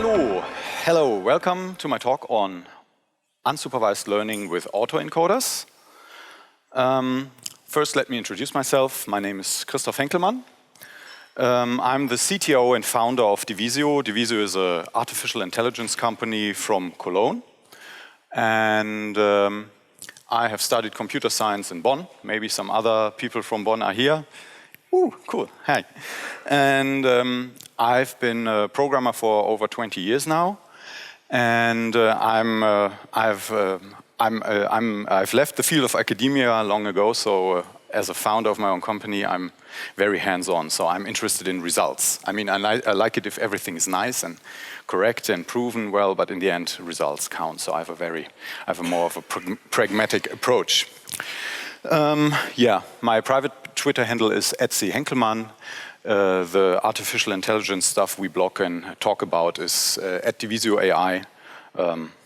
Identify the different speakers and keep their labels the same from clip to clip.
Speaker 1: Hello, welcome to my talk on unsupervised learning with autoencoders. First, let me introduce myself. My name is Christoph Henkelmann. I'm the CTO and founder of DIVISIO. DIVISIO is an artificial intelligence company from Cologne. And I have studied computer science in Bonn. Maybe some other people from Bonn are here. Ooh, cool, hi. And I've been a programmer for over 20 years now. And I've left the field of academia long ago, so as a founder of my own company, I'm very hands-on, so I'm interested in results. I mean, I like it if everything is nice and correct and proven well, but in the end, results count. So I have a more of a pragmatic approach. Yeah, my private Twitter handle is @Henkelmann. The artificial intelligence stuff we blog and talk about is @Divisio AI.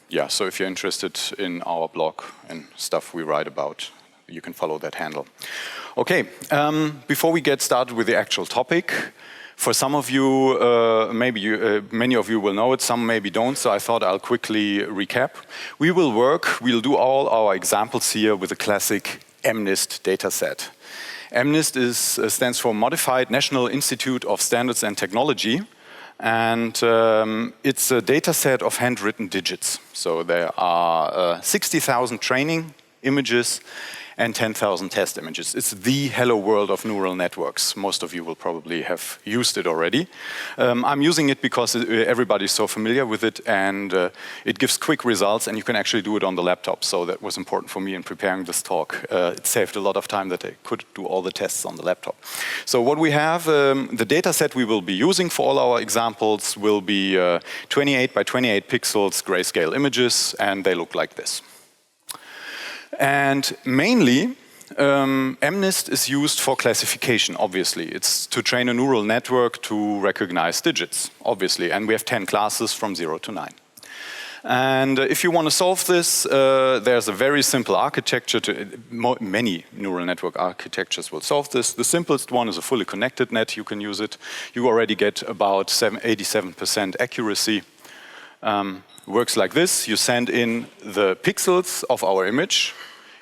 Speaker 1: Yeah, so if you're interested in our blog and stuff we write about, you can follow that handle. Okay, before we get started with the actual topic, for some of you, many of you will know it, some maybe don't, so I thought I'll quickly recap. We'll do all our examples here with a classic MNIST dataset. MNIST stands for Modified National Institute of Standards and Technology, and it's a dataset of handwritten digits. So there are 60,000 training images and 10,000 test images. It's the hello world of neural networks. Most of you will probably have used it already. I'm using it because everybody's so familiar with it, and it gives quick results, and you can actually do it on the laptop. So that was important for me in preparing this talk. It saved a lot of time that I could do all the tests on the laptop. So what we have, the data set we will be using for all our examples will be 28 by 28 pixels grayscale images, and they look like this. And mainly, MNIST is used for classification, obviously. It's to train a neural network to recognize digits, obviously. And we have 10 classes from 0 to 9. And if you want to solve this, there's a very simple architecture. Many neural network architectures will solve this. The simplest one is a fully connected net. You can use it. You already get about 87% accuracy. Works like this. You send in the pixels of our image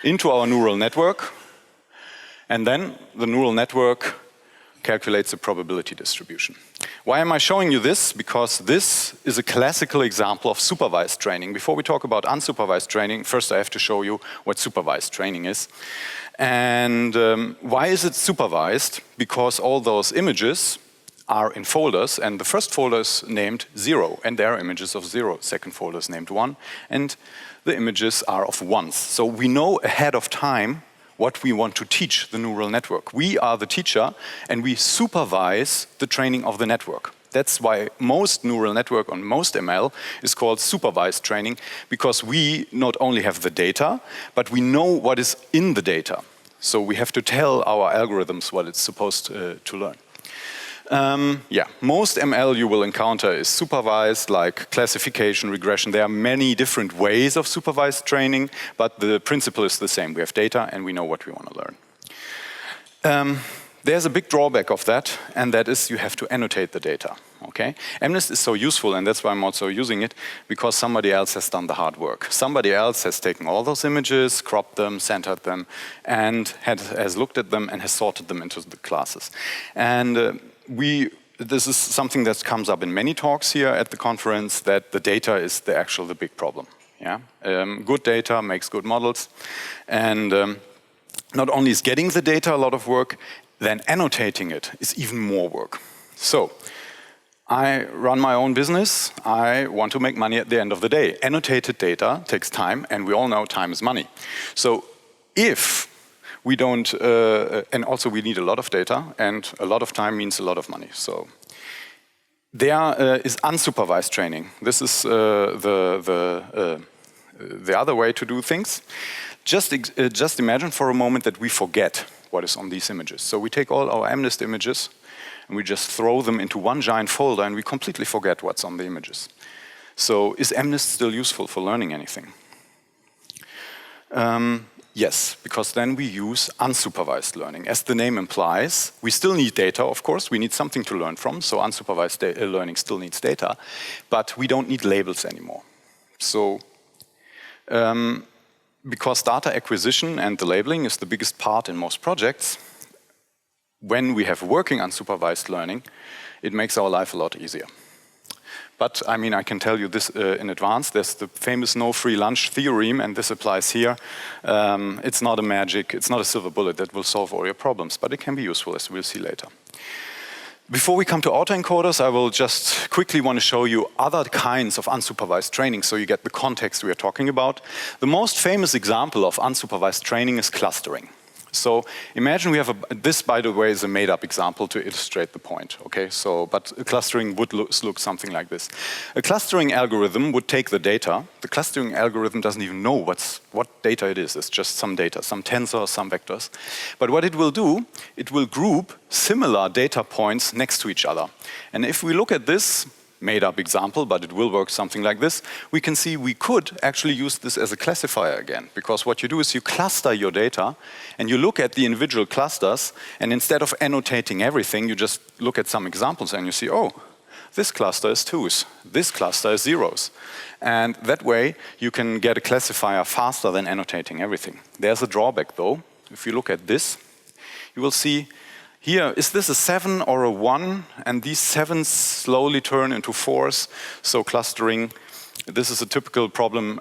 Speaker 1: into our neural network, and then the neural network calculates the probability distribution. Why am I showing you this? Because this is a classical example of supervised training. Before we talk about unsupervised training, first I have to show you what supervised training is. And why is it supervised? Because all those images are in folders, and the first folder is named 0, and there are images of 0. Second folder is named 1, and the images are of 1s. So we know ahead of time what we want to teach the neural network. We are the teacher, and we supervise the training of the network. That's why most neural network and most ML is called supervised training, because we not only have the data, but we know what is in the data. So we have to tell our algorithms what it's supposed to learn. Yeah, most ML you will encounter is supervised, like classification, regression. There are many different ways of supervised training, but the principle is the same. We have data and we know what we want to learn. There's a big drawback of that, and that is you have to annotate the data. Okay? MNIST is so useful, and that's why I'm also using it, because somebody else has done the hard work. Somebody else has taken all those images, cropped them, centered them, and has looked at them and has sorted them into the classes. And this is something that comes up in many talks here at the conference, that the data is the big problem. Yeah? Good data makes good models. And not only is getting the data a lot of work, then annotating it is even more work. So I run my own business. I want to make money at the end of the day. Annotated data takes time, and we all know time is money. So if we don't, and also we need a lot of data, and a lot of time means a lot of money. So there is unsupervised training. This is the other way to do things. Just imagine for a moment that we forget what is on these images. So we take all our MNIST images and we just throw them into one giant folder, and we completely forget what's on the images. So is MNIST still useful for learning anything? Yes, because then we use unsupervised learning. As the name implies, we still need data, of course. We need something to learn from, so unsupervised learning still needs data, but we don't need labels anymore. So, because data acquisition and the labeling is the biggest part in most projects, when we have working unsupervised learning, it makes our life a lot easier. But I mean, I can tell you this in advance. There's the famous no free lunch theorem, and this applies here. It's not a magic, it's not a silver bullet that will solve all your problems, but it can be useful, as we'll see later. Before we come to autoencoders, I will just quickly want to show you other kinds of unsupervised training so you get the context we are talking about. The most famous example of unsupervised training is clustering. So imagine we have this, by the way, is a made-up example to illustrate the point, okay? So, but clustering would look something like this. A clustering algorithm would take the data. The clustering algorithm doesn't even know what data it is. It's just some data, some tensors, some vectors. But what it will do, it will group similar data points next to each other. And if we look at this made-up example, but it will work something like this, we can see we could actually use this as a classifier again, because what you do is you cluster your data and you look at the individual clusters, and instead of annotating everything, you just look at some examples and you see, oh, this cluster is 2s, this cluster is 0s. And that way you can get a classifier faster than annotating everything. There's a drawback though. If you look at this, you will see here, is this a 7 or a 1? And these 7s slowly turn into 4s. So clustering, this is a typical problem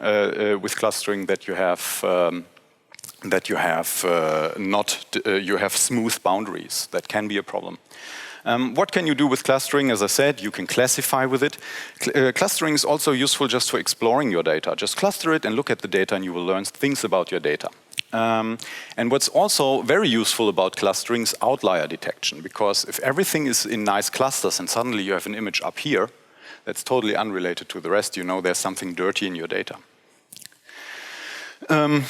Speaker 1: with clustering, that you have you have smooth boundaries. That can be a problem. What can you do with clustering? As I said, you can classify with it. Clustering is also useful just for exploring your data. Just cluster it and look at the data, and you will learn things about your data. And what's also very useful about clustering is outlier detection, because if everything is in nice clusters and suddenly you have an image up here that's totally unrelated to the rest, you know there's something dirty in your data.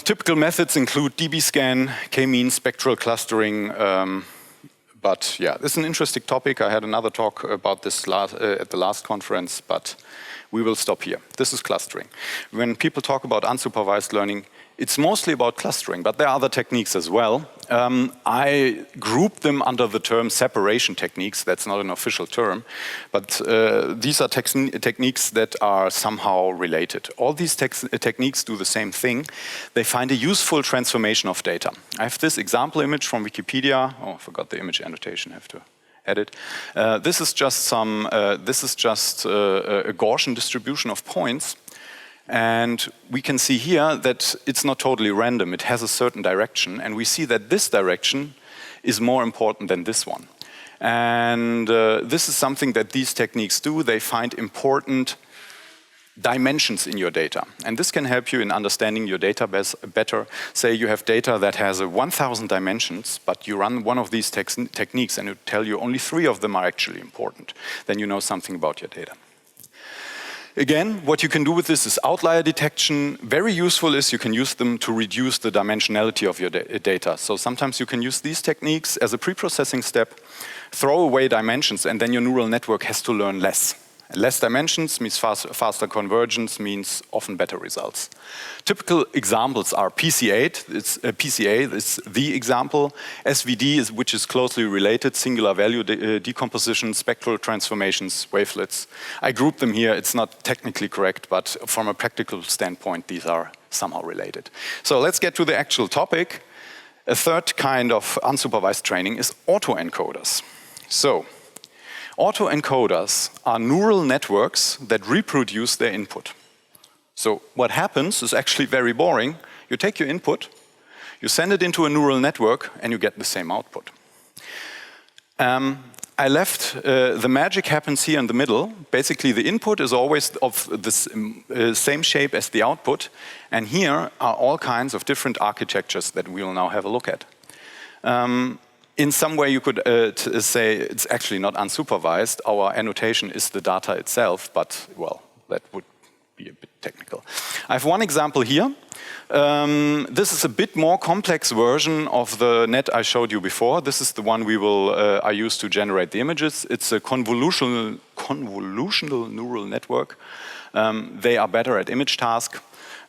Speaker 1: Typical methods include dbScan, k-mean, spectral clustering, but yeah, this is an interesting topic. I had another talk about this at the last conference, but we will stop here. This is clustering. When people talk about unsupervised learning, it's mostly about clustering, but there are other techniques as well. I group them under the term separation techniques. That's not an official term, but these are techniques that are somehow related. All these techniques do the same thing. They find a useful transformation of data. I have this example image from Wikipedia. Oh, I forgot the image annotation. I have to edit. This is just a Gaussian distribution of points. And we can see here that it's not totally random. It has a certain direction. And we see that this direction is more important than this one. And this is something that these techniques do. They find important dimensions in your data. And this can help you in understanding your data better. Say you have data that has 1,000 dimensions, but you run one of these techniques and it tell you only 3 of them are actually important. Then you know something about your data. Again, what you can do with this is outlier detection. Very useful is you can use them to reduce the dimensionality of your data. So sometimes you can use these techniques as a pre-processing step, throw away dimensions, and then your neural network has to learn less. Less dimensions means faster convergence, means often better results. Typical examples are PC8, it's PCA, it's the example. SVD, which is closely related, singular value decomposition, spectral transformations, wavelets. I group them here, it's not technically correct, but from a practical standpoint, these are somehow related. So let's get to the actual topic. A third kind of unsupervised training is autoencoders. So, autoencoders are neural networks that reproduce their input. So what happens is actually very boring. You take your input, you send it into a neural network, and you get the same output. I left, the magic happens here in the middle. Basically, the input is always of the same shape as the output. And here are all kinds of different architectures that we will now have a look at. In some way, you could say it's actually not unsupervised. Our annotation is the data itself, but, well, that would be a bit technical. I have one example here. This is a bit more complex version of the net I showed you before. This is the one I use to generate the images. It's a convolutional neural network. They are better at image task.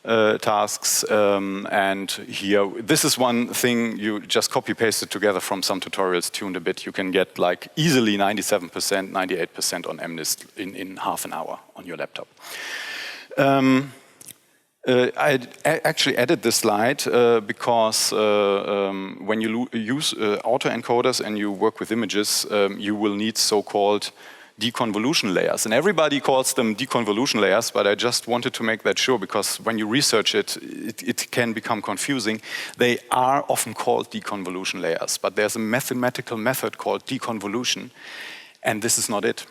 Speaker 1: tasks. And here, this is one thing you just copy-pasted together from some tutorials, tuned a bit. You can get like easily 97%, 98% on MNIST in half an hour on your laptop. I actually added this slide because when you use autoencoders and you work with images, you will need so-called deconvolution layers. And everybody calls them deconvolution layers, but I just wanted to make that sure because when you research it, it can become confusing. They are often called deconvolution layers, but there's a mathematical method called deconvolution, and this is not it.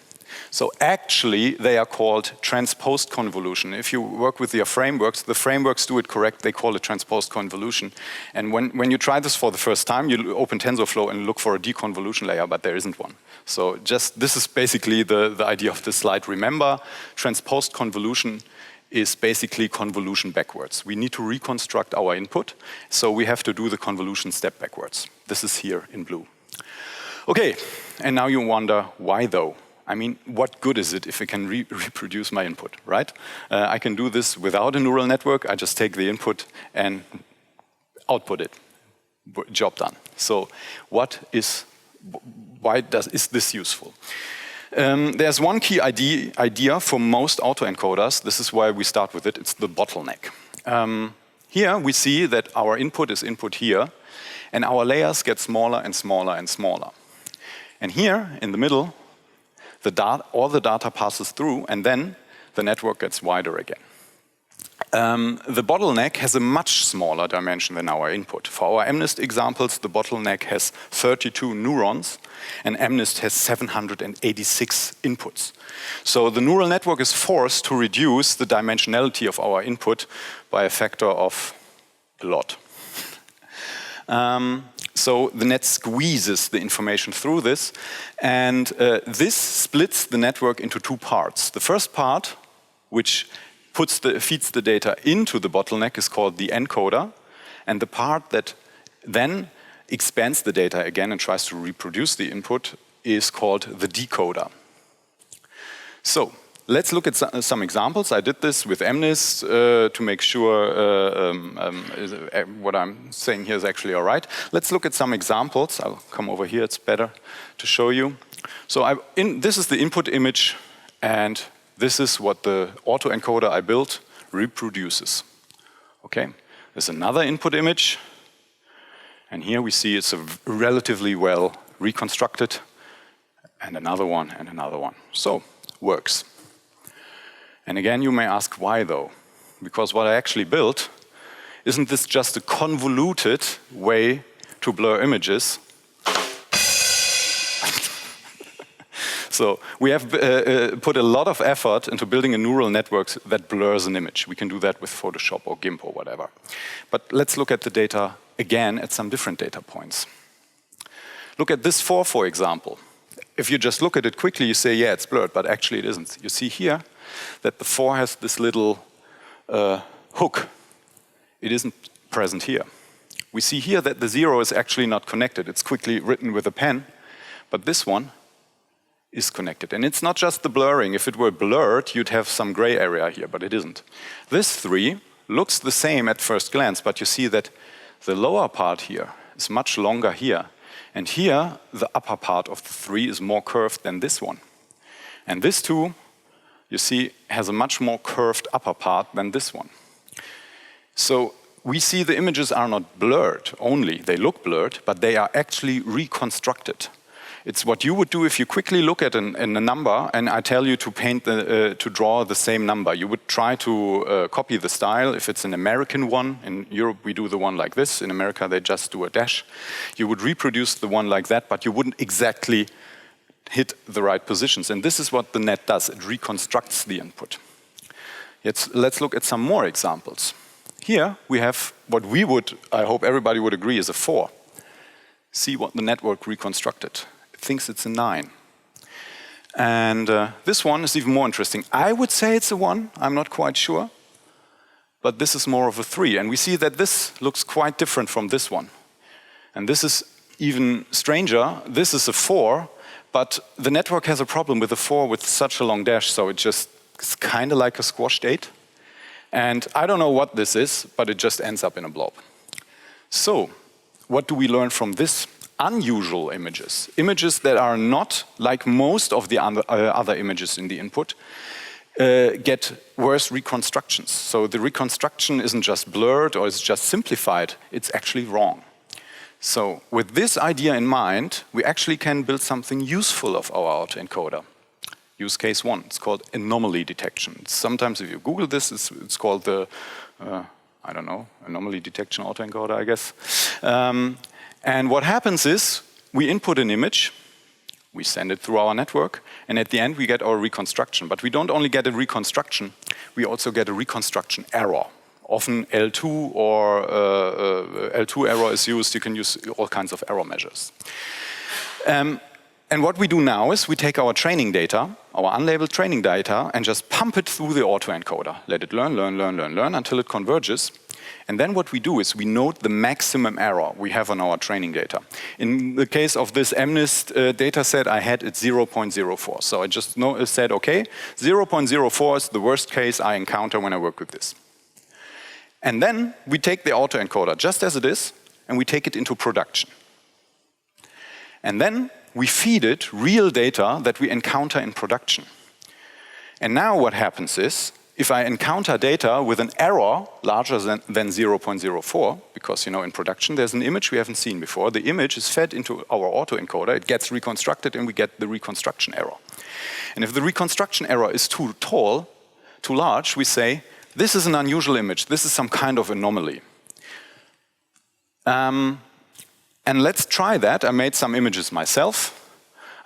Speaker 1: So actually, they are called transposed convolution. If you work with your frameworks, the frameworks do it correct. They call it transposed convolution. And when you try this for the first time, you open TensorFlow and look for a deconvolution layer, but there isn't one. So just this is basically the idea of this slide. Remember, transposed convolution is basically convolution backwards. We need to reconstruct our input, so we have to do the convolution step backwards. This is here in blue. Okay, and now you wonder, why though? I mean, what good is it if I can reproduce my input, right? I can do this without a neural network. I just take the input and output it. Job done. So is this useful? There's one key idea for most autoencoders. This is why we start with it. It's the bottleneck. Here we see that our input is input here, and our layers get smaller and smaller and smaller. And here in the middle, all the data passes through, and then the network gets wider again. The bottleneck has a much smaller dimension than our input. For our MNIST examples, the bottleneck has 32 neurons, and MNIST has 786 inputs. So the neural network is forced to reduce the dimensionality of our input by a factor of a lot. So the net squeezes the information through this, and this splits the network into two parts. The first part, which feeds the data into the bottleneck, is called the encoder, and the part that then expands the data again and tries to reproduce the input is called the decoder. So let's look at some examples. I did this with MNIST to make sure what I'm saying here is actually all right. Let's look at some examples. I'll come over here, it's better to show you. So this is the input image, and this is what the autoencoder I built reproduces. Okay, there's another input image, and here we see it's relatively well reconstructed, and another one, and another one. So, works. And again, you may ask, why though? Because what I actually built, isn't this just a convoluted way to blur images? So we have put a lot of effort into building a neural network that blurs an image. We can do that with Photoshop or GIMP or whatever. But let's look at the data again at some different data points. Look at this 4, for example. If you just look at it quickly, you say, yeah, it's blurred, but actually it isn't. You see here that the 4 has this little hook. It isn't present here. We see here that the 0 is actually not connected. It's quickly written with a pen, but this one is connected. And it's not just the blurring. If it were blurred, you'd have some gray area here, but it isn't. This 3 looks the same at first glance, but you see that the lower part here is much longer here. And here, the upper part of the 3 is more curved than this one. And this 2, you see, has a much more curved upper part than this one. So we see the images are not blurred only. They look blurred, but they are actually reconstructed. It's what you would do if you quickly look at a number and I tell you to draw the same number. You would try to copy the style. If it's an American one, in Europe we do the one like this. In America they just do a dash. You would reproduce the one like that, but you wouldn't exactly hit the right positions. And this is what the net does. It reconstructs the input. Let's look at some more examples. Here we have what we would, I hope everybody would agree, is a 4. See what the network reconstructed. Thinks it's a 9. And this one is even more interesting. I would say it's a 1, I'm not quite sure. But this is more of a 3. And we see that this looks quite different from this one. And this is even stranger. This is a 4, but the network has a problem with a 4 with such a long dash, so it just is kind of like a squashed 8. And I don't know what this is, but it just ends up in a blob. So what do we learn from this? Unusual images, images that are not like most of the other images in the input, get worse reconstructions. So the reconstruction isn't just blurred or it's just simplified, it's actually wrong. So with this idea in mind, we actually can build something useful of our autoencoder. Use case 1, it's called anomaly detection. Sometimes if you Google this, it's called the, I don't know, anomaly detection autoencoder, I guess. And what happens is, we input an image, we send it through our network, and at the end we get our reconstruction. But we don't only get a reconstruction, we also get a reconstruction error. Often L2 or L2 error is used. You can use all kinds of error measures. And what we do now is we take our training data, our unlabeled training data, and just pump it through the autoencoder. Let it learn until it converges. And then what we do is we note the maximum error we have on our training data. In the case of this MNIST data set I had, it's 0.04. So I just said, okay, 0.04 is the worst case I encounter when I work with this. And then we take the autoencoder just as it is, and we take it into production. And then we feed it real data that we encounter in production. And now what happens is, if I encounter data with an error larger than 0.04, because in production there's an image we haven't seen before, the image is fed into our autoencoder, it gets reconstructed, and we get the reconstruction error. And if the reconstruction error is too tall, too large, we say, this is an unusual image, this is some kind of anomaly. And let's try that. I made some images myself.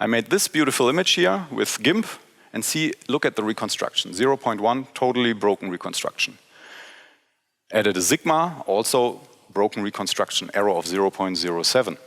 Speaker 1: I made this beautiful image here with GIMP, and see, look at the reconstruction, 0.1, totally broken reconstruction. Added a sigma, also broken reconstruction, error of 0.07.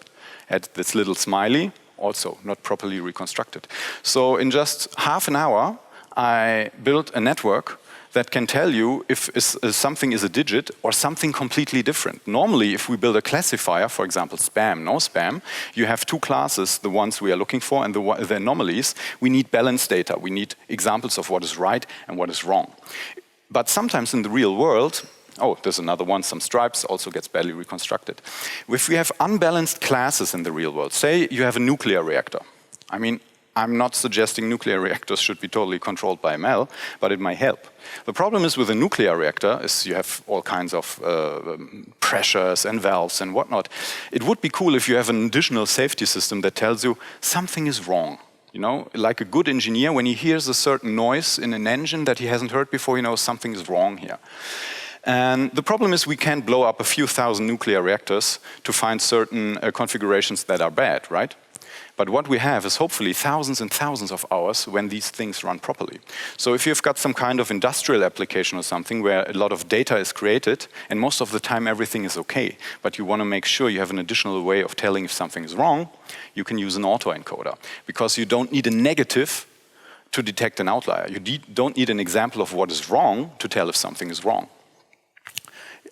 Speaker 1: Add this little smiley, also not properly reconstructed. So in just half an hour, I built a network that can tell you if something is a digit or something completely different. Normally, if we build a classifier, for example, spam, no spam, you have two classes, the ones we are looking for and the anomalies. We need balanced data. We need examples of what is right and what is wrong. But sometimes in the real world, oh, there's another one, some stripes, also gets badly reconstructed. If we have unbalanced classes in the real world, say you have a nuclear reactor. I mean, I'm not suggesting nuclear reactors should be totally controlled by ML, but it might help. The problem is with a nuclear reactor is you have all kinds of pressures and valves and whatnot. It would be cool if you have an additional safety system that tells you something is wrong. Like a good engineer, when he hears a certain noise in an engine that he hasn't heard before, he knows something is wrong here. And the problem is we can't blow up a few thousand nuclear reactors to find certain configurations that are bad, right? But what we have is hopefully thousands and thousands of hours when these things run properly. So if you've got some kind of industrial application or something where a lot of data is created, and most of the time everything is okay, but you want to make sure you have an additional way of telling if something is wrong, you can use an autoencoder. Because you don't need a negative to detect an outlier. You don't need an example of what is wrong to tell if something is wrong.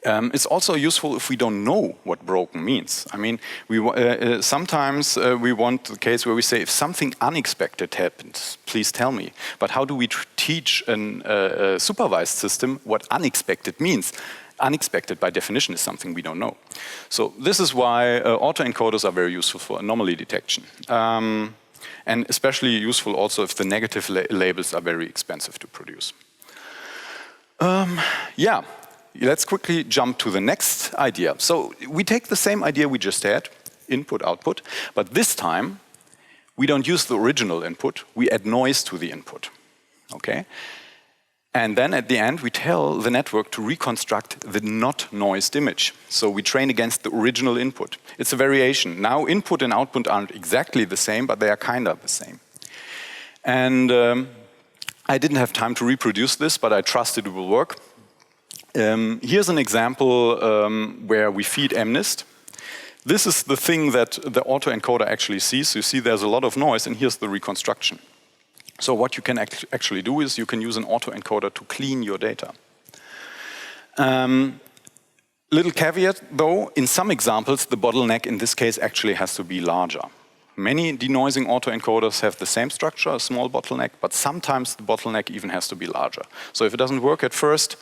Speaker 1: It's also useful if we don't know what broken means. I mean, sometimes we want the case where we say, if something unexpected happens, please tell me. But how do we teach a supervised system what unexpected means? Unexpected, by definition, is something we don't know. So this is why autoencoders are very useful for anomaly detection. And especially useful also if the negative labels are very expensive to produce. Yeah. Let's quickly jump to the next idea. So we take the same idea we just had, input, output, but this time we don't use the original input, we add noise to the input, okay? And then at the end we tell the network to reconstruct the not noised image. So we train against the original input. It's a variation. Now input and output aren't exactly the same, but they are kind of the same. And I didn't have time to reproduce this, but I trust it will work. Here's an example where we feed MNIST. This is the thing that the autoencoder actually sees. You see there's a lot of noise, and here's the reconstruction. So what you can actually do is you can use an autoencoder to clean your data. Little caveat though, in some examples the bottleneck in this case actually has to be larger. Many denoising autoencoders have the same structure, a small bottleneck, but sometimes the bottleneck even has to be larger. So if it doesn't work at first,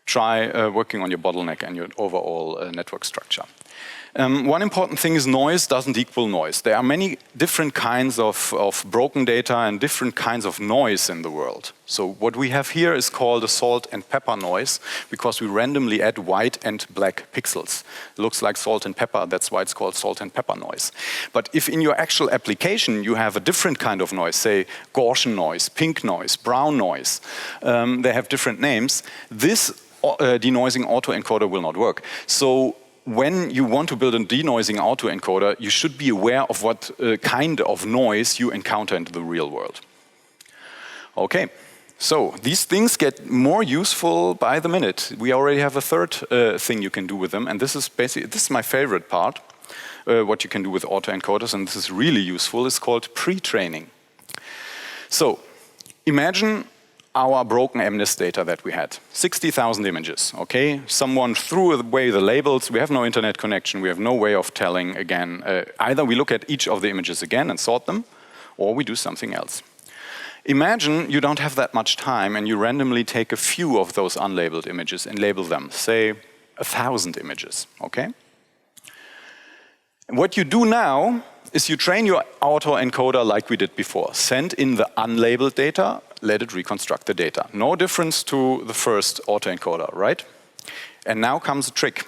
Speaker 1: try working on your bottleneck and your overall network structure. One important thing is noise doesn't equal noise. There are many different kinds of broken data and different kinds of noise in the world. So what we have here is called a salt and pepper noise because we randomly add white and black pixels. It looks like salt and pepper, that's why it's called salt and pepper noise. But if in your actual application you have a different kind of noise, say Gaussian noise, pink noise, brown noise, they have different names, this denoising autoencoder will not work. So when you want to build a denoising autoencoder, you should be aware of what kind of noise you encounter in the real world. Okay, so these things get more useful by the minute. We already have a third thing you can do with them, and this is my favorite part, what you can do with autoencoders, and this is really useful. It's called pre-training. So imagine our broken MNIST data that we had, 60,000 images, okay? Someone threw away the labels, we have no internet connection, we have no way of telling again. Either we look at each of the images again and sort them, or we do something else. Imagine you don't have that much time and you randomly take a few of those unlabeled images and label them, say 1,000 images, okay? What you do now is you train your autoencoder like we did before. Send in the unlabeled data, let it reconstruct the data. No difference to the first autoencoder, right? And now comes a trick.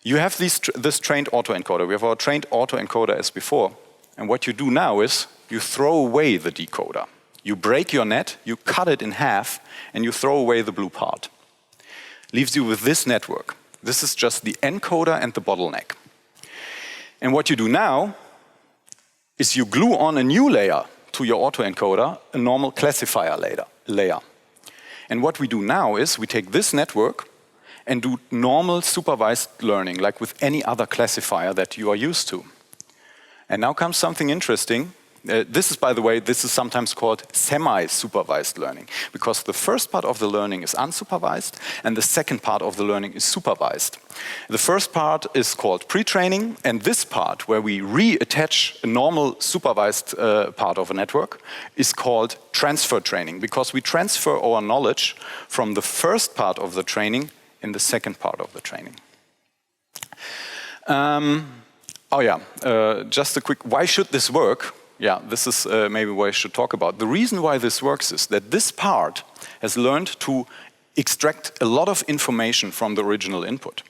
Speaker 1: You have this trained autoencoder. We have our trained autoencoder as before. And what you do now is you throw away the decoder. You break your net, you cut it in half, and you throw away the blue part. Leaves you with this network. This is just the encoder and the bottleneck. And what you do now is you glue on a new layer to your autoencoder, a normal classifier layer. And what we do now is we take this network and do normal supervised learning, like with any other classifier that you are used to. And now comes something interesting. This is, by the way, this is sometimes called semi-supervised learning, because the first part of the learning is unsupervised, and the second part of the learning is supervised. The first part is called pre-training, and this part, where we reattach a normal supervised part of a network, is called transfer training, because we transfer our knowledge from the first part of the training in the second part of the training. Just a quick, why should this work? Yeah, this is maybe what I should talk about. The reason why this works is that this part has learned to extract a lot of information from the original input.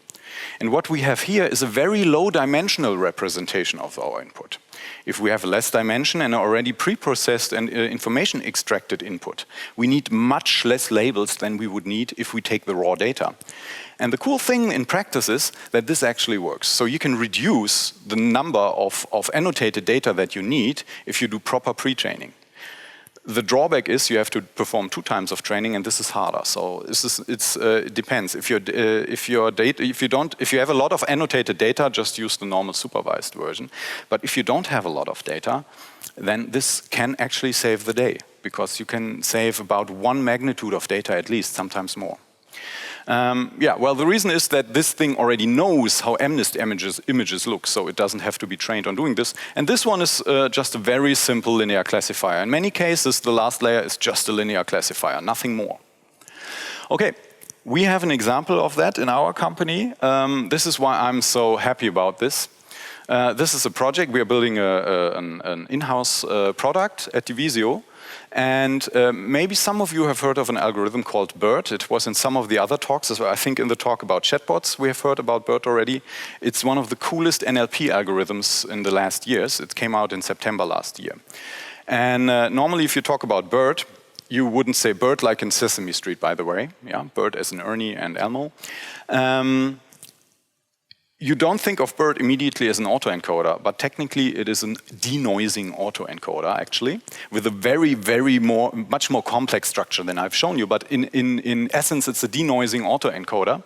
Speaker 1: And what we have here is a very low dimensional representation of our input. If we have less dimension and already pre-processed and information extracted input, we need much less labels than we would need if we take the raw data. And the cool thing in practice is that this actually works. So you can reduce the number of annotated data that you need if you do proper pre-training. The drawback is you have to perform 2 times of training, and this is harder. So it depends. If you have a lot of annotated data, just use the normal supervised version. But if you don't have a lot of data, then this can actually save the day, because you can save about 1 magnitude of data at least, sometimes more. Well, the reason is that this thing already knows how MNIST images look, so it doesn't have to be trained on doing this. And this one is just a very simple linear classifier. In many cases, the last layer is just a linear classifier, nothing more. Okay, we have an example of that in our company. This is why I'm so happy about this. This is a project. We are building an in-house product at DIVISIO. And maybe some of you have heard of an algorithm called BERT. It was in some of the other talks as well. I think in the talk about chatbots we have heard about BERT already. It's one of the coolest NLP algorithms in the last years. It came out in September last year. And normally if you talk about BERT, you wouldn't say BERT like in Sesame Street, by the way. Yeah, BERT as in Ernie and Elmo. You don't think of BERT immediately as an autoencoder, but technically it is a denoising autoencoder, actually, with a much more complex structure than I've shown you. But in essence, it's a denoising autoencoder,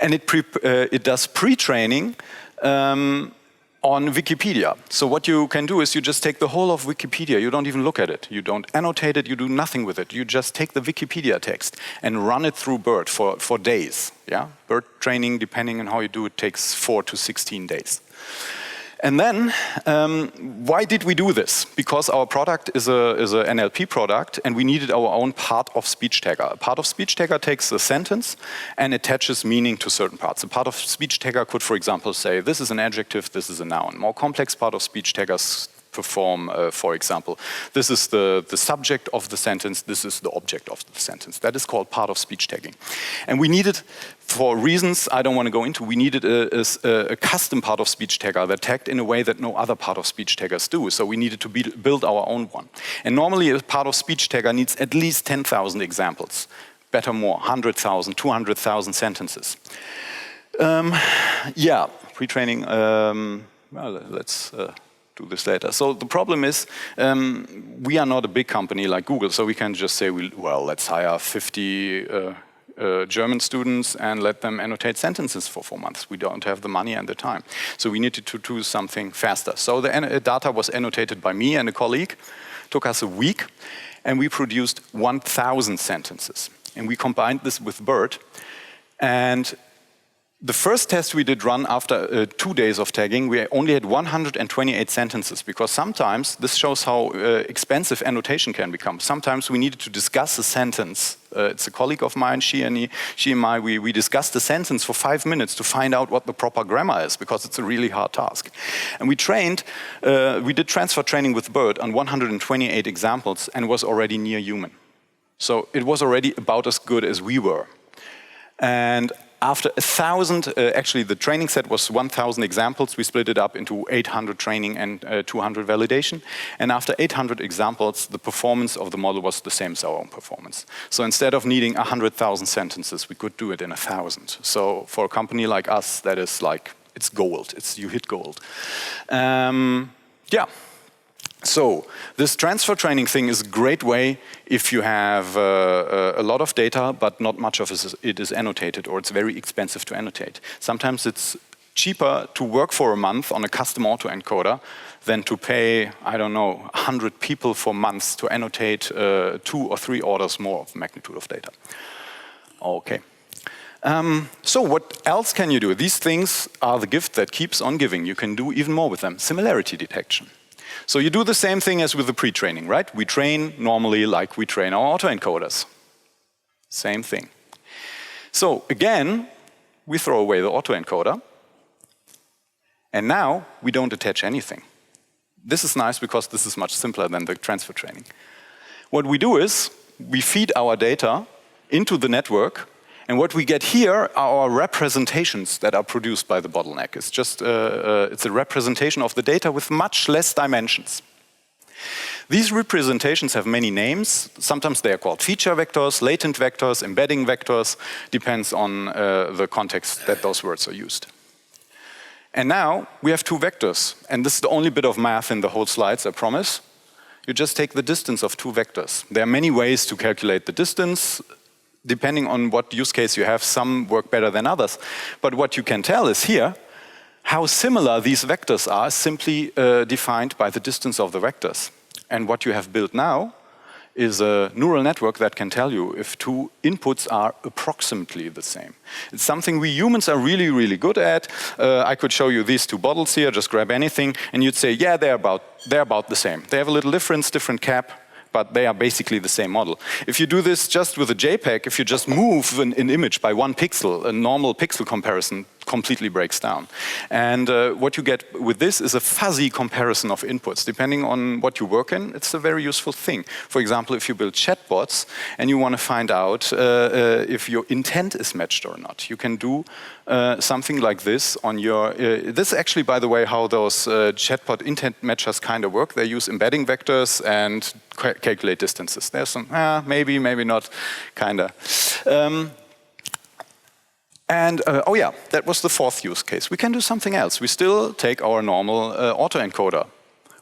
Speaker 1: and it does pre-training on Wikipedia. So what you can do is you just take the whole of Wikipedia. You don't even look at it. You don't annotate it. You do nothing with it. You just take the Wikipedia text and run it through BERT for days. Yeah, BERT training, depending on how you do it, takes 4 to 16 days. And then, why did we do this? Because our product is a NLP product, and we needed our own part-of-speech tagger. A part-of-speech tagger takes a sentence and attaches meaning to certain parts. A part-of-speech tagger could, for example, say, this is an adjective, this is a noun. More complex part-of-speech taggers perform, for example, this is the subject of the sentence, this is the object of the sentence. That is called part-of-speech tagging. And we needed, for reasons I don't want to go into, we needed a custom part-of-speech tagger that tagged in a way that no other part-of-speech taggers do. So we needed to build our own one. And normally a part-of-speech tagger needs at least 10,000 examples. Better more, 100,000, 200,000 sentences. Yeah, pre-training, well, let's do this later. So the problem is, we are not a big company like Google, so we can just say, well, let's hire 50 German students and let them annotate sentences for 4 months. We don't have the money and the time. So we needed to do something faster. So the data was annotated by me and a colleague. Took us a week, and we produced 1,000 sentences. And we combined this with BERT. And the first test we did run after 2 days of tagging, we only had 128 sentences, because sometimes, this shows how expensive annotation can become. Sometimes we needed to discuss a sentence. It's a colleague of mine, she and I, we discussed the sentence for 5 minutes to find out what the proper grammar is, because it's a really hard task. And we did transfer training with BERT on 128 examples and was already near human. So it was already about as good as we were. And after 1,000, actually the training set was 1,000 examples. We split it up into 800 training and 200 validation. And after 800 examples, the performance of the model was the same as our own performance. So instead of needing 100,000 sentences, we could do it in 1,000. So for a company like us, that is like, it's gold. You hit gold. Yeah. So this transfer training thing is a great way if you have a lot of data, but not much of it is annotated, or it's very expensive to annotate. Sometimes it's cheaper to work for a month on a custom autoencoder than to pay, I don't know, 100 people for months to annotate 2 or 3 orders more of magnitude of data. Okay. So what else can you do? These things are the gift that keeps on giving. You can do even more with them. Similarity detection. So you do the same thing as with the pre-training, right? We train normally like we train our autoencoders. Same thing. So again, we throw away the autoencoder, and now we don't attach anything. This is nice because this is much simpler than the transfer training. What we do is we feed our data into the network, and what we get here are our representations that are produced by the bottleneck. It's just it's a representation of the data with much less dimensions. These representations have many names. Sometimes they are called feature vectors, latent vectors, embedding vectors. Depends on the context that those words are used. And now we have 2 vectors. And this is the only bit of math in the whole slides, I promise. You just take the distance of 2 vectors. There are many ways to calculate the distance. Depending on what use case you have, some work better than others. But what you can tell is here, how similar these vectors are simply defined by the distance of the vectors. And what you have built now is a neural network that can tell you if 2 inputs are approximately the same. It's something we humans are really, really good at. I could show you these 2 bottles here, just grab anything, and you'd say, yeah, they're about the same. They have a little difference, different cap, but they are basically the same model. If you do this just with a JPEG, if you just move an image by 1 pixel, a normal pixel comparison completely breaks down. And what you get with this is a fuzzy comparison of inputs. Depending on what you work in, it's a very useful thing. For example, if you build chatbots and you want to find out if your intent is matched or not, you can do something like this on your... this is actually, by the way, how those chatbot intent matchers kind of work. They use embedding vectors and calculate distances. There's some, maybe, maybe not, kind of. Oh yeah, that was the 4th use case. We can do something else. We still take our normal autoencoder.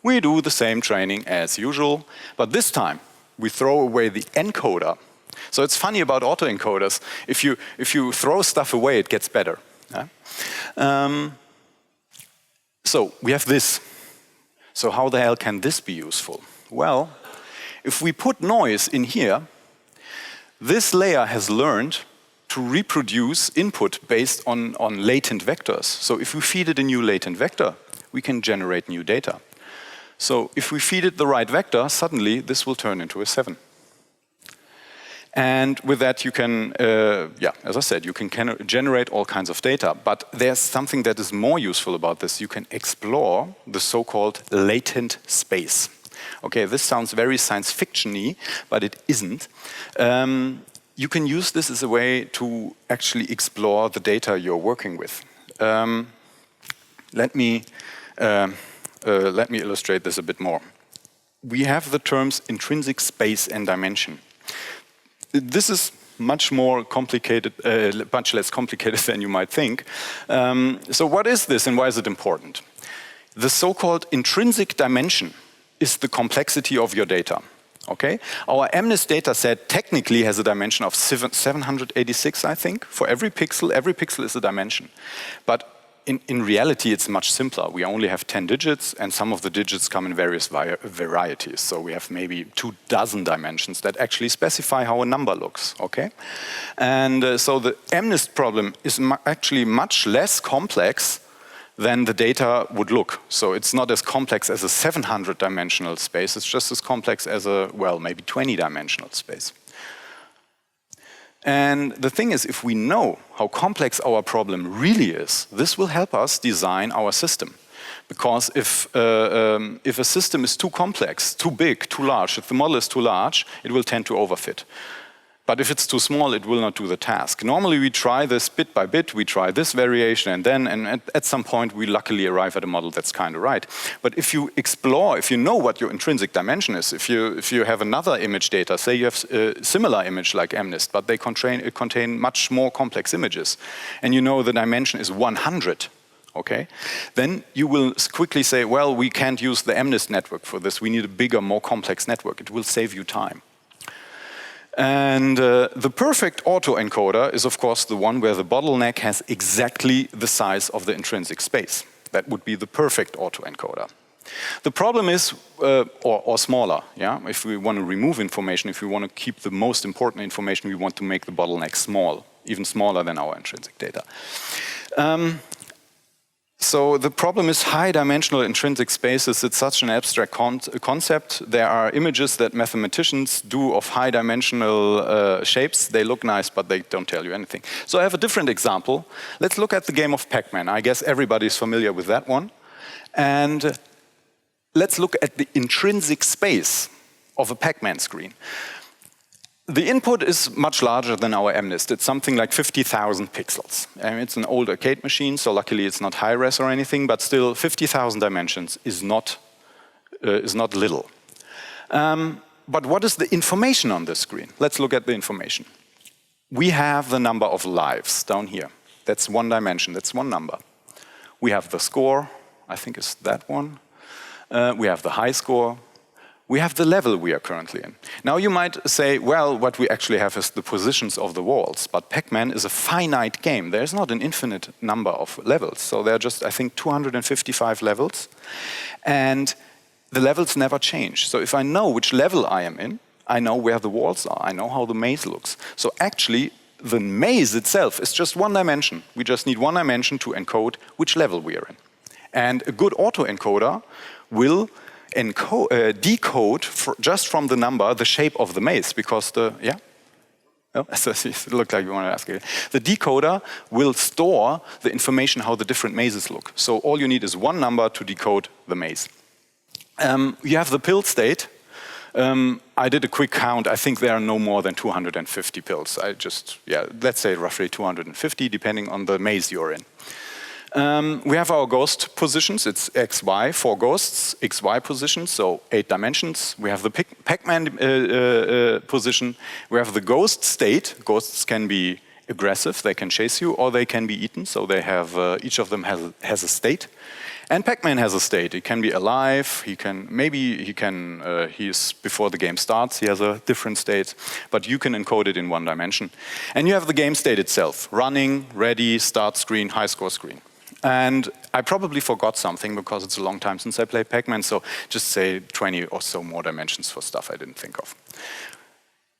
Speaker 1: We do the same training as usual, but this time we throw away the encoder. So it's funny about autoencoders. If you throw stuff away, it gets better. Yeah? So we have this. So how the hell can this be useful? Well, if we put noise in here, this layer has learned to reproduce input based on latent vectors. So if we feed it a new latent vector, we can generate new data. So if we feed it the right vector, suddenly this will turn into a 7. And with that, you can, as I said, you can generate all kinds of data. But there's something that is more useful about this. You can explore the so-called latent space. Okay, this sounds very science fiction-y, but it isn't. You can use this as a way to actually explore the data you're working with. Let me illustrate this a bit more. We have the terms intrinsic space and dimension. This is much more complicated, much less complicated than you might think. So what is this and why is it important? The so-called intrinsic dimension is the complexity of your data. Okay? Our MNIST data set technically has a dimension of 786, I think, for every pixel. Every pixel is a dimension. But in reality, it's much simpler. We only have 10 digits, and some of the digits come in various varieties. So we have maybe 24 dimensions that actually specify how a number looks. Okay? And so the MNIST problem is actually much less complex than the data would look. So it's not as complex as a 700-dimensional space. It's just as complex as a, well, maybe 20-dimensional space. And the thing is, if we know how complex our problem really is, this will help us design our system. Because if a system is too complex, too big, too large, if the model is too large, it will tend to overfit. But if it's too small, it will not do the task. Normally, we try this bit by bit. We try this variation, and at some point, we luckily arrive at a model that's kind of right. But if you explore, if you know what your intrinsic dimension is, if you have another image data, say you have a similar image like MNIST, but they contain much more complex images, and you know the dimension is 100, okay? Then you will quickly say, well, we can't use the MNIST network for this. We need a bigger, more complex network. It will save you time. And the perfect autoencoder is, of course, the one where the bottleneck has exactly the size of the intrinsic space. That would be the perfect autoencoder. The problem is, or smaller, yeah? If we want to remove information, if we want to keep the most important information, we want to make the bottleneck small, even smaller than our intrinsic data. So the problem is high-dimensional intrinsic spaces. It's such an abstract concept. There are images that mathematicians do of high-dimensional shapes. They look nice, but they don't tell you anything. So I have a different example. Let's look at the game of PAC-MAN. I guess everybody is familiar with that one. And let's look at the intrinsic space of a PAC-MAN screen. The input is much larger than our MNIST. It's something like 50,000 pixels. And it's an old arcade machine, so luckily it's not high-res or anything, but still 50,000 dimensions is not little. But what is the information on this screen? Let's look at the information. We have the number of lives down here. That's one dimension, that's one number. We have the score, I think it's that one. We have the high score. We have the level we are currently in. Now you might say, well, what we actually have is the positions of the walls, but PAC-MAN is a finite game. There's not an infinite number of levels. So there are just, I think, 255 levels. And the levels never change. So if I know which level I am in, I know where the walls are. I know how the maze looks. So actually, the maze itself is just one dimension. We just need one dimension to encode which level we are in. And a good autoencoder will decode just from the number the shape of the maze, because the, yeah? Oh, it looked like you want to ask it. The decoder will store the information how the different mazes look. So all you need is one number to decode the maze. You have the pill state. I did a quick count. I think there are no more than 250 pills. Let's say roughly 250, depending on the maze you're in. We have our ghost positions. It's X, Y, 4 ghosts, X, Y positions, so 8 dimensions. We have the PAC-MAN position. We have the ghost state. Ghosts can be aggressive. They can chase you, or they can be eaten. So they have each of them has a state. And PAC-MAN has a state. He can be alive. He's before the game starts. He has a different state, but you can encode it in one dimension. And you have the game state itself: running, ready, start screen, high score screen. And I probably forgot something because it's a long time since I played PAC-MAN, so just say 20 or so more dimensions for stuff I didn't think of.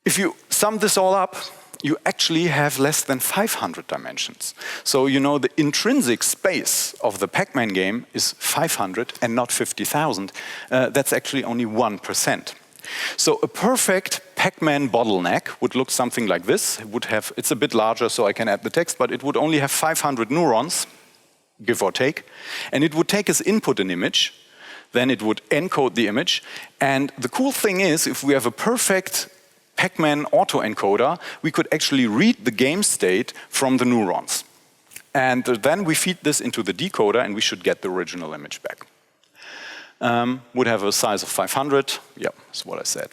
Speaker 1: If you sum this all up, you actually have less than 500 dimensions. So you know the intrinsic space of the Pac-Man game is 500 and not 50,000. That's actually only 1%. So a perfect Pac-Man bottleneck would look something like this. It's a bit larger, so I can add the text, but it would only have 500 neurons, give or take, and it would take as input an image, then it would encode the image, and the cool thing is, if we have a perfect Pac-Man autoencoder, we could actually read the game state from the neurons. And then we feed this into the decoder, and we should get the original image back. Would have a size of 500, yeah, that's what I said.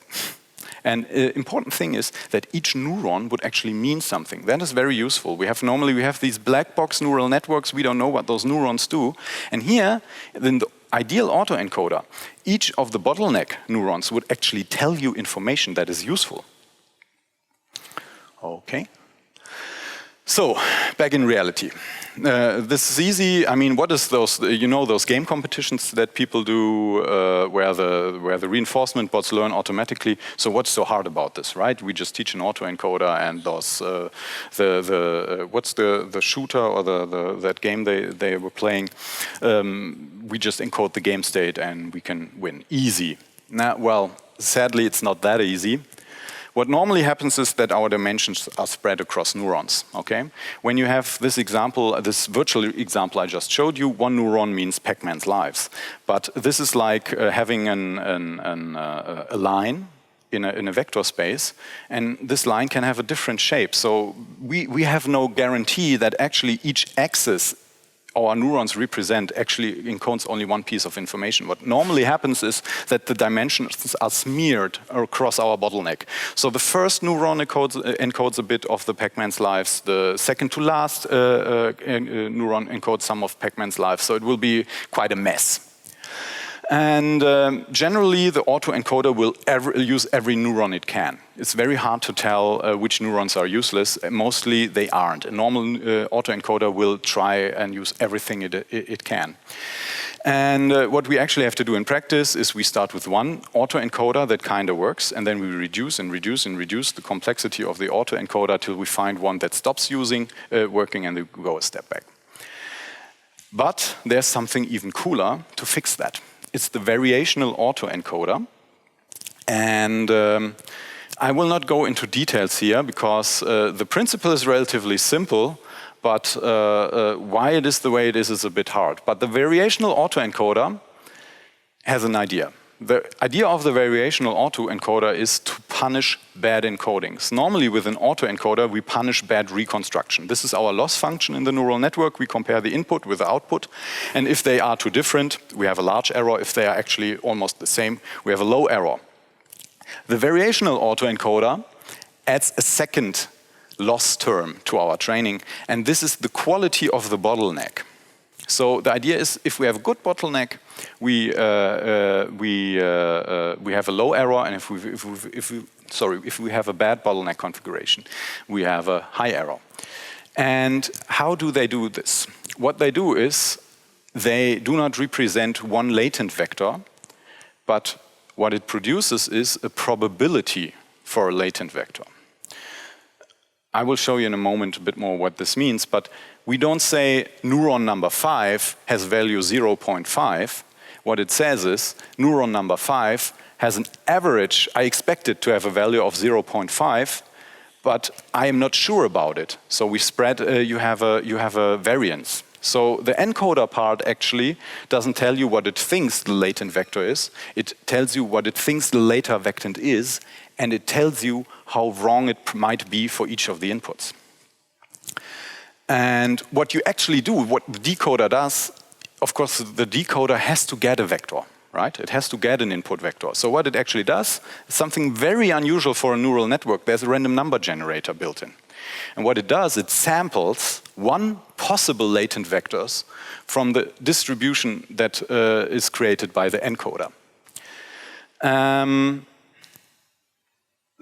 Speaker 1: And important thing is that each neuron would actually mean something. That is very useful. Normally we have these black box neural networks. We don't know what those neurons do. And here, in the ideal autoencoder, each of the bottleneck neurons would actually tell you information that is useful. Okay. So, back in reality. This is easy. I mean, what is those? You know those game competitions that people do, where the reinforcement bots learn automatically. So what's so hard about this, right? We just teach an autoencoder, and those what's the shooter or that game they were playing? We just encode the game state and we can win. Easy. Now, well, sadly, it's not that easy. What normally happens is that our dimensions are spread across neurons, okay? When you have this example, this virtual example I just showed you, one neuron means Pac-Man's lives. But this is like having a line in a vector space, and this line can have a different shape. So we have no guarantee that actually each axis our neurons represent actually encodes only one piece of information. What normally happens is that the dimensions are smeared across our bottleneck. So the first neuron encodes a bit of the Pac-Man's lives. The second to last neuron encodes some of Pac-Man's lives. So it will be quite a mess. And generally, the autoencoder will use every neuron it can. It's very hard to tell which neurons are useless. Mostly, they aren't. A normal autoencoder will try and use everything it can. And what we actually have to do in practice is we start with one autoencoder that kind of works, and then we reduce and reduce and reduce the complexity of the autoencoder till we find one that stops working, and we go a step back. But there's something even cooler to fix that. It's the variational autoencoder, and I will not go into details here because the principle is relatively simple, but why it is the way it is a bit hard. But the variational autoencoder has an idea. The idea of the variational autoencoder is to punish bad encodings. Normally with an autoencoder we punish bad reconstruction. This is our loss function in the neural network. We compare the input with the output, and if they are too different, we have a large error. If they are actually almost the same, we have a low error. The variational autoencoder adds a second loss term to our training, and this is the quality of the bottleneck. So the idea is, if we have a good bottleneck, we have a low error, and if we have a bad bottleneck configuration, we have a high error. And how do they do this? What they do is they do not represent one latent vector, but what it produces is a probability for a latent vector. I will show you in a moment a bit more what this means, but we don't say neuron number 5 has value 0.5. What it says is neuron number 5 has an average. I expect it to have a value of 0.5, but I am not sure about it. So we spread. You have a variance. So the encoder part actually doesn't tell you what it thinks the latent vector is. It tells you what it thinks the later vector is, and it tells you how wrong it might be for each of the inputs. And what you actually do, what the decoder does, of course, the decoder has to get a vector, right? It has to get an input vector. So what it actually does is something very unusual for a neural network. There's a random number generator built in. And what it does, it samples one possible latent vectors from the distribution that is created by the encoder.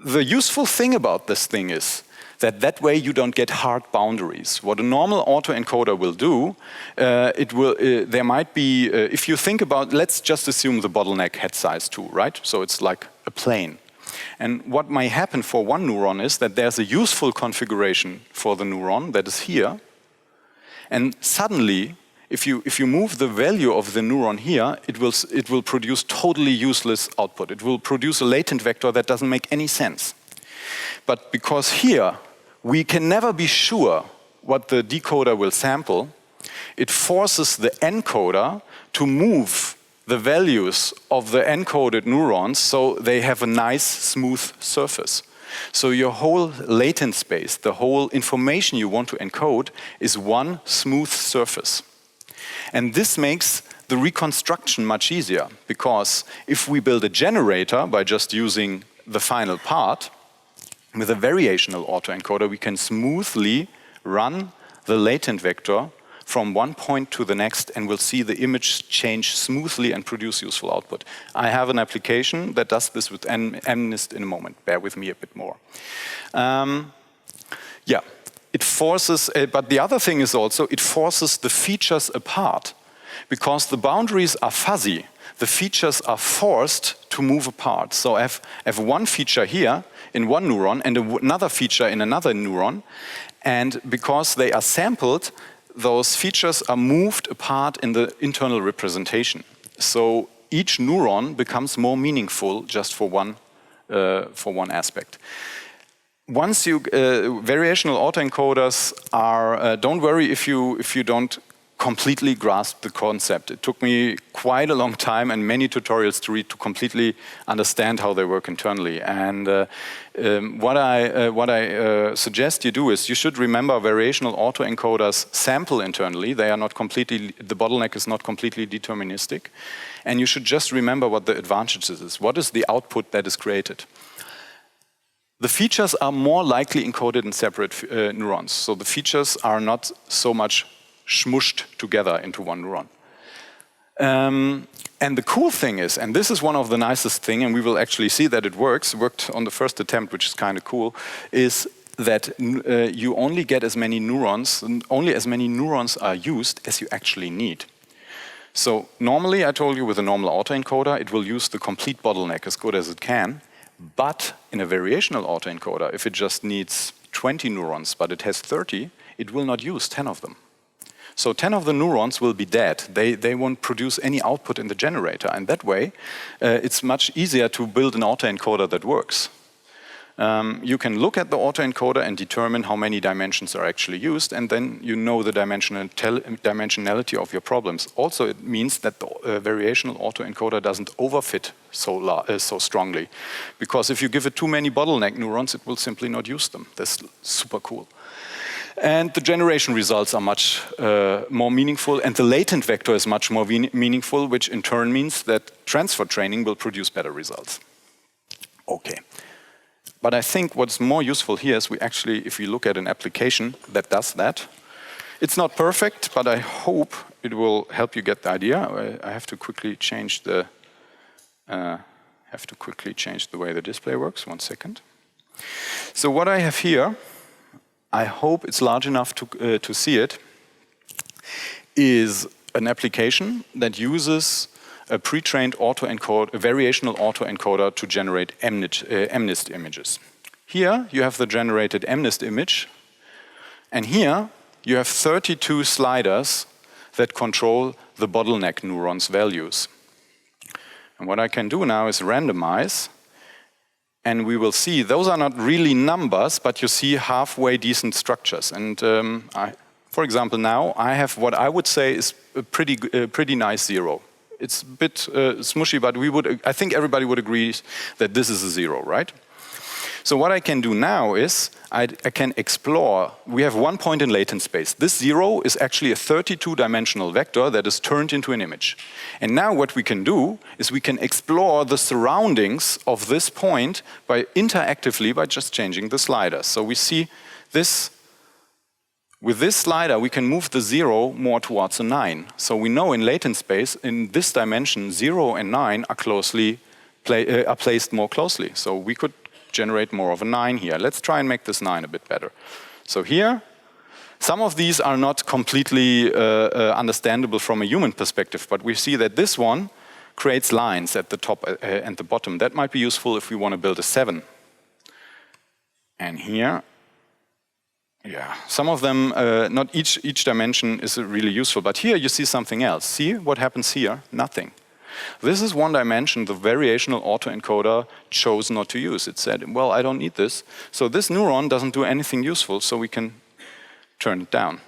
Speaker 1: The useful thing about this thing is that way you don't get hard boundaries. What a normal autoencoder will do, there might be, if you think about, let's just assume the bottleneck had size 2, right? So it's like a plane. And what may happen for one neuron is that there's a useful configuration for the neuron that is here. And suddenly, if you move the value of the neuron here, it will produce totally useless output. It will produce a latent vector that doesn't make any sense. But because here, we can never be sure what the decoder will sample, it forces the encoder to move the values of the encoded neurons so they have a nice, smooth surface. So your whole latent space, the whole information you want to encode, is one smooth surface. And this makes the reconstruction much easier, because if we build a generator by just using the final part, with a variational autoencoder, we can smoothly run the latent vector from one point to the next, and we'll see the image change smoothly and produce useful output. I have an application that does this with MNIST in a moment. Bear with me a bit more. Yeah, it forces, but the other thing is also, it forces the features apart. Because the boundaries are fuzzy, the features are forced to move apart. So I have one feature here in one neuron and another feature in another neuron. And because they are sampled, those features are moved apart in the internal representation. So each neuron becomes more meaningful just for one aspect. Once you variational autoencoders are, don't worry if you don't completely grasp the concept. It took me quite a long time and many tutorials to read to completely understand how they work internally. And what I suggest you do is you should remember variational autoencoders sample internally. They are not completely, the bottleneck is not completely deterministic. And you should just remember what the advantages is. What is the output that is created? The features are more likely encoded in separate neurons. So the features are not so much smushed together into one neuron. And the cool thing is, and this is one of the nicest things, and we will actually see that it worked on the first attempt, which is kind of cool, is that you only get as many neurons, only as many neurons are used as you actually need. So normally, I told you with a normal autoencoder, it will use the complete bottleneck as good as it can. But in a variational autoencoder, if it just needs 20 neurons, but it has 30, it will not use 10 of them. So 10 of the neurons will be dead. They won't produce any output in the generator. And that way, it's much easier to build an autoencoder that works. You can look at the autoencoder and determine how many dimensions are actually used, and then you know the dimensionality of your problems. Also, it means that the variational autoencoder doesn't overfit so strongly. Because if you give it too many bottleneck neurons, it will simply not use them. That's super cool. And the generation results are much more meaningful, and the latent vector is much more meaningful, which in turn means that transfer training will produce better results. Okay. But I think what's more useful here is if we look at an application that does that, it's not perfect, but I hope it will help you get the idea. I have to quickly change the way the display works. 1 second. So what I have here, I hope it's large enough to see it, is an application that uses a pre-trained a variational autoencoder to generate MNIST images. Here you have the generated MNIST image, and here you have 32 sliders that control the bottleneck neurons' values. And what I can do now is randomize, and we will see those are not really numbers, but you see halfway decent structures. And for example, now I have what I would say is a pretty nice 0. It's a bit smushy, but I think everybody would agree that this is a 0, right? So what I can do now is I can explore. We have 1 point in latent space. This 0 is actually a 32-dimensional vector that is turned into an image. And now what we can do is we can explore the surroundings of this point interactively by just changing the sliders. So we see this. With this slider, we can move the 0 more towards a 9. So we know in latent space, in this dimension, 0 and 9 are placed more closely. So we could generate more of a 9 here. Let's try and make this 9 a bit better. So here, some of these are not completely understandable from a human perspective, but we see that this one creates lines at the top and the bottom. That might be useful if we want to build a 7. And here, yeah, some of them, not each dimension is really useful, but here you see something else. See what happens here? Nothing. This is one dimension the variational autoencoder chose not to use. It said, well, I don't need this. So this neuron doesn't do anything useful, so we can turn it down.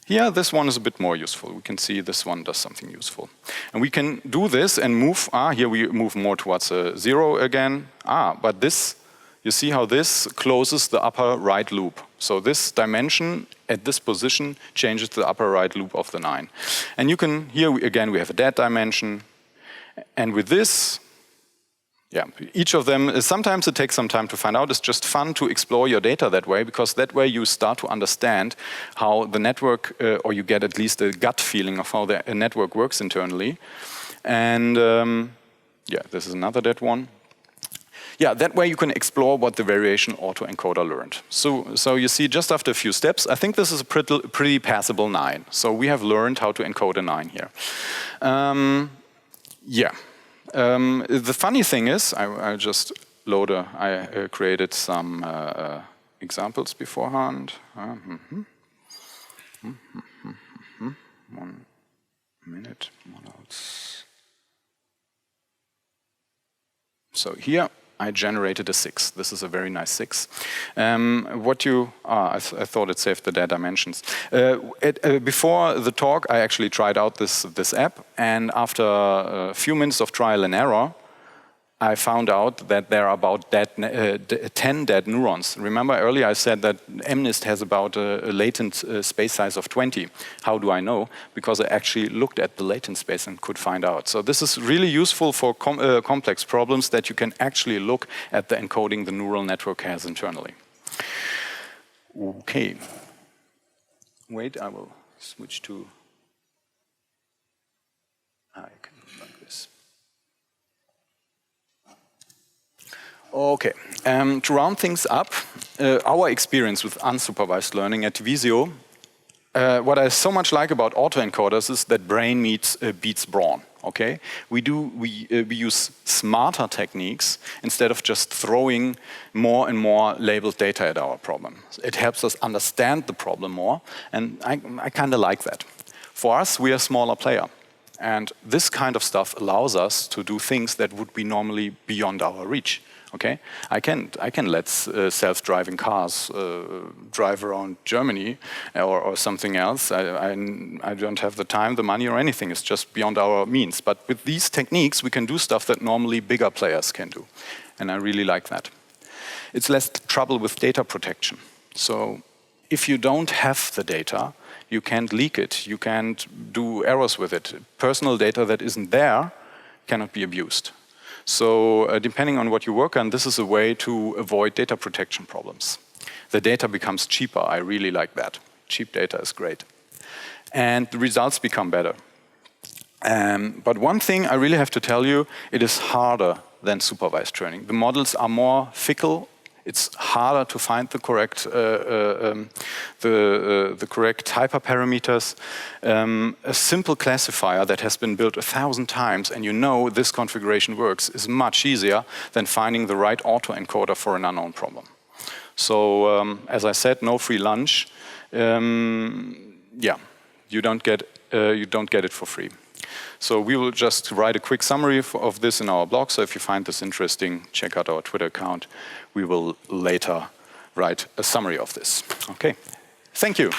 Speaker 1: Here, this one is a bit more useful. We can see this one does something useful. And we can do this and move, here we move more towards a 0 again. But this, you see how this closes the upper right loop. So this dimension at this position changes the upper right loop of the 9. And you can, here again we have a dead dimension. And with this, yeah, each of them, sometimes it takes some time to find out. It's just fun to explore your data that way, because that way you start to understand how the network, or you get at least a gut feeling of how the network works internally. And yeah, this is another dead one. Yeah, that way you can explore what the variation autoencoder learned. So you see, just after a few steps, I think this is a pretty passable 9. So we have learned how to encode a 9 here. Yeah. The funny thing is, I just loaded, I created some examples beforehand. 1 minute. So here I generated a 6. This is a very nice 6. I thought it saved the dead dimensions. Before the talk, I actually tried out this app, and after a few minutes of trial and error, I found out that there are about 10 dead neurons. Remember earlier I said that MNIST has about a latent space size of 20. How do I know? Because I actually looked at the latent space and could find out. So this is really useful for complex problems, that you can actually look at the encoding the neural network has internally. Okay. Wait, I will switch to... I can do like this. Okay, to round things up, our experience with unsupervised learning at DIVISIO, what I so much like about autoencoders is that brain beats brawn. Okay, we use smarter techniques instead of just throwing more and more labeled data at our problem. It helps us understand the problem more, and I kind of like that. For us, we are a smaller player. And this kind of stuff allows us to do things that would be normally beyond our reach. Okay, I can let self-driving cars drive around Germany or something else. I don't have the time, the money, or anything. It's just beyond our means. But with these techniques, we can do stuff that normally bigger players can do, and I really like that. It's less trouble with data protection. So if you don't have the data, you can't leak it. You can't do errors with it. Personal data that isn't there cannot be abused. So depending on what you work on, this is a way to avoid data protection problems. The data becomes cheaper. I really like that. Cheap data is great. And the results become better. But one thing I really have to tell you, it is harder than supervised training. The models are more fickle. It's harder to find the correct hyperparameters. A simple classifier that has been built 1,000 times and you know this configuration works is much easier than finding the right autoencoder for an unknown problem. So as I said, no free lunch. Yeah, you don't get it for free. So we will just write a quick summary of this in our blog. So if you find this interesting, check out our Twitter account. We will later write a summary of this. Okay, thank you.